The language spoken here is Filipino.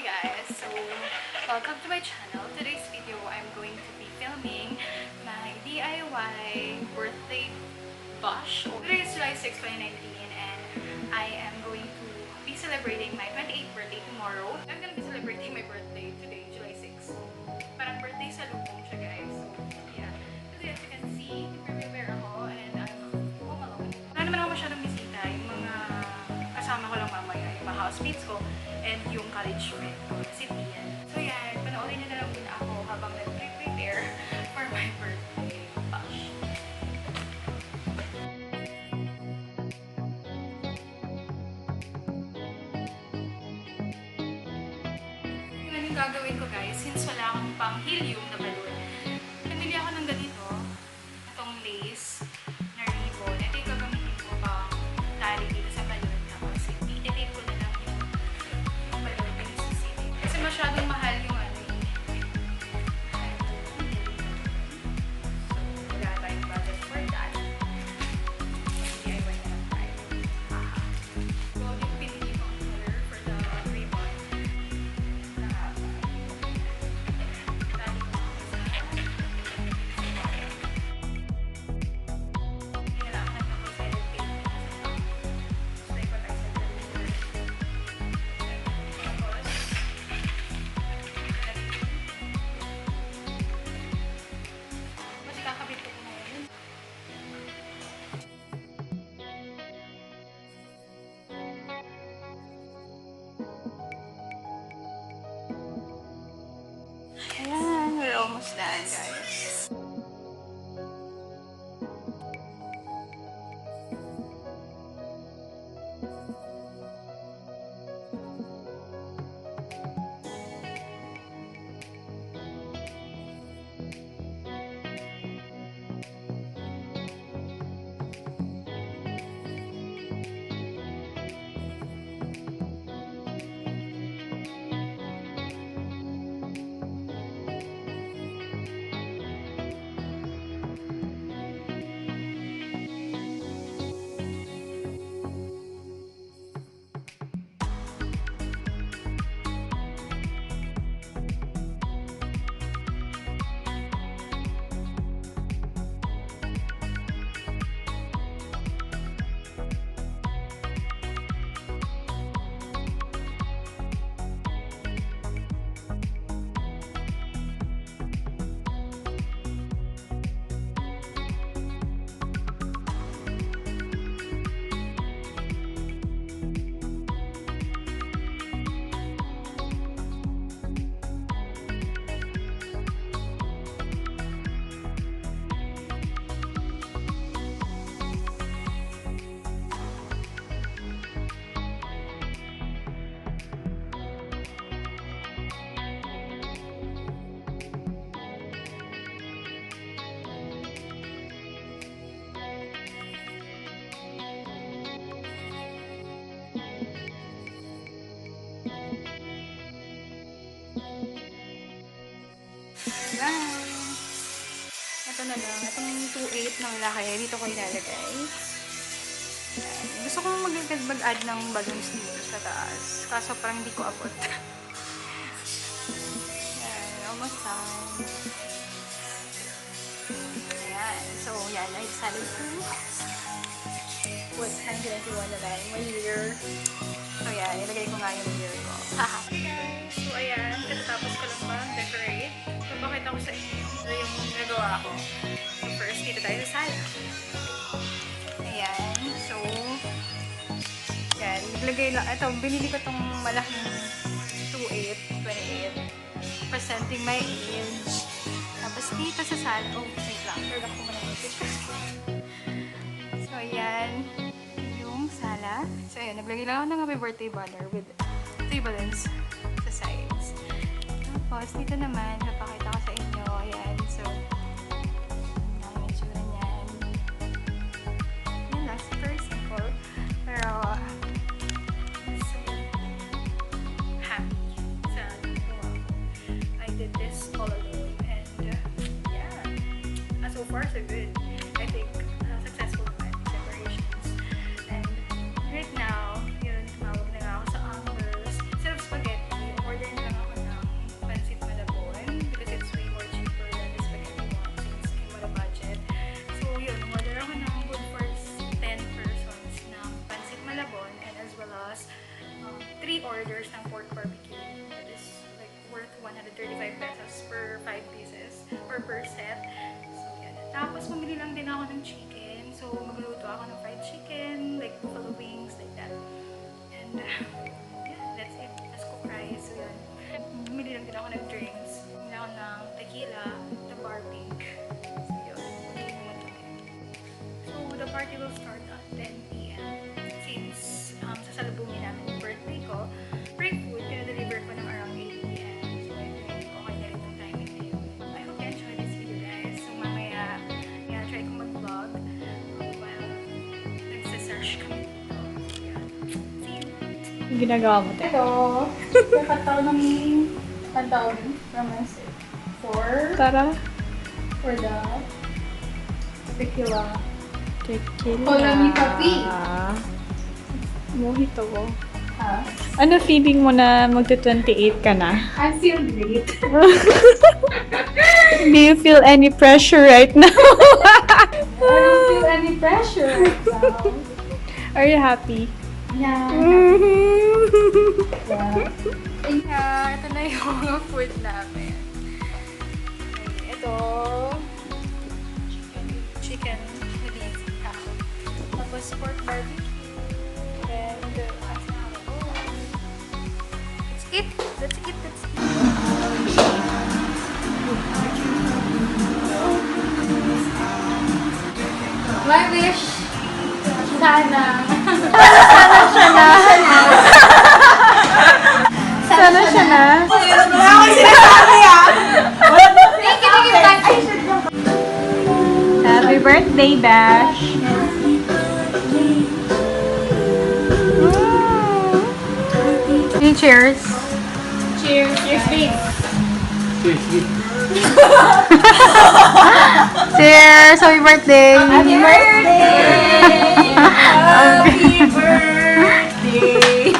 Hi guys! So, welcome to my channel. Today's video, I'm going to be filming my DIY birthday bash. Today is July 6, 2019 and I am going to be celebrating my 28th birthday tomorrow. I'm gonna be celebrating my birthday today, July 6. Parang birthday Salubong siya guys. So, yeah. Kasi as you can see, prepare ako and I'm home alone. Wala naman ako masyadong bisita. Yung mga kasama ko lang mamaya, yung mga housemates ko and yung college friend ko, si Tian. So yan, panoorin niyo na lang muna ako habang nag-prepare for my birthday bash. Yung gagawin ko guys, since wala akong pang helium na balloon, namili ako ng ganito, itong lace na ribbon. Ito yung gagamitin ko pang tali dito sa balloon. Tapos i-tape ko na lang yung balloon na yung kasi masyadong mahal yung ano eh. So, wala tayong budget for that. DIY na lang tayo. So, yung pinili ko ang color for the ribbon. Ayan, we're almost done, guys. Ito na lang. Itong 2.8 ng laki. Dito ko ilalagay. Ayan. Gusto kong mag-add ng balloons dito sa taas. Kaso parang hindi ko abot. Ayan. Almost done. Ayan. So, yan. I decided to put 121 na lang. My year. So, yan. Ilagay ko nga yung year ko. Hey guys. So, ayan. Katatapos ko lang decorate. Papakita ko sa inyo yung nagawa ko. So, first, dito tayo sa sala. Ayan. So, yan. Naglagay lang. Ito, binili ko tong malaking 2.8, 28. Presenting my age. Tapos, dito sa sala. Oh, wait lang. Turn ako muna yung picture. So, ayan. Yung sala. So, ayan. Naglagay lang ako ng happy birthday banner with 3 balloons sa sides. Tapos, dito naman, napakita ko sa inyo. Ayan. So, ang itsura niyan. Yun lang. Super simple. Pero, so happy sa nagawa ko. I did this all alone. And, yeah. So far, so good. I think, successful naman. Decorations. And, right now, yun, tumawag na nga ako sa Anglers. Instead of spaghetti, order na pork barbecue. It is like worth 135 pesos per 5 pieces or per set. So yan. Tapos bumili lang din ako ng chicken. So magluluto ako ng fried chicken, like buffalo wings, like that. And yeah, that's it. Let's cook rice. So yan. Bumili lang din ako ng drinks. Bumili ako ng tequila, the barbing. So yun. So the party will start at 10 p.m. Since sa Salubongin namin yung birthday ko, free food, pinadeliver ko ng around 8 p.m. So I think okay na rin yung timing na yun. I hope you enjoy this video guys. So mamaya, yeah, try kong mag-vlog while nagsasearch kami dito. So yeah. See you! Ginagawa mo tayo? Hello! Kakataw ng romance Tara. for the tequila. Tequila. Follow me, papi. Mojito ko. Huh? Ano feeling mo na magta-28 ka na? I feel great. Do you feel any pressure right now? I don't feel any pressure right now. Are you happy? Yeah. Yeah. Ito na yung food namin. Ito, chicken with tapos pork barbecue. And let's eat. Let's eat. Let's eat. My wish. Sana. Sana siya na. Happy birthday, Dash! Hey, cheers. Cheers! Cheers, babe! Cheers! Happy birthday! Happy birthday! Happy birthday!